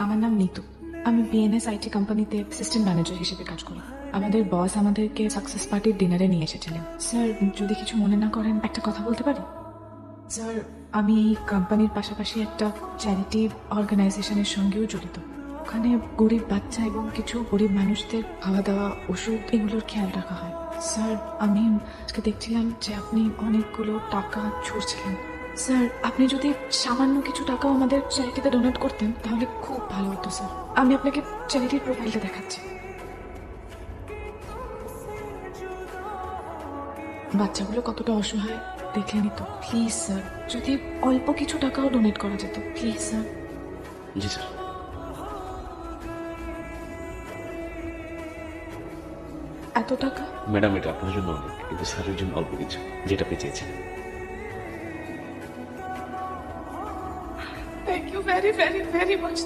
আমার নাম নিতু। আমি বিএনএস আইটি কোম্পানিতে অ্যাসিস্ট্যান্ট ম্যানেজার হিসেবে কাজ করি। আমাদের বস আমাদেরকে সাকসেস পার্টির ডিনারে নিয়ে এসেছিলেন। স্যার, যদি কিছু মনে না করেন একটা কথা বলতে পারি? স্যার, আমি এই কোম্পানির পাশাপাশি একটা চ্যারিটি অর্গানাইজেশনের সঙ্গেও জড়িত। ওখানে গরিব বাচ্চা এবং কিছু গরিব মানুষদের খাওয়া দাওয়া, ওষুধ এগুলোর খেয়াল রাখা হয়। স্যার, আমি আজকে দেখছিলাম যে আপনি অনেকগুলো টাকা ছুড়ছিলেন। স্যার, আপনি যদি সামান্য কিছু টাকাও আমাদের চ্যারিটিতে ডোনেট করতেন তাহলে খুব ভালো হতো স্যার। আমি আপনাকে চ্যারিটির প্রোফাইলটা দেখাচ্ছি। বাচ্চাগুলো কতটা অসহায় দেখলেনই তো। প্লিজ স্যার, যদি অল্প কিছু টাকাও ডোনেট করা যেত, প্লিজ স্যার। G sir. এত টাকা? ম্যাডাম, এটা আপনার জন্য অনেক, কিন্তু স্যারের জন্য অল্প কিছু, যেটা আপনি চেয়েছেন। Thank you very very very much.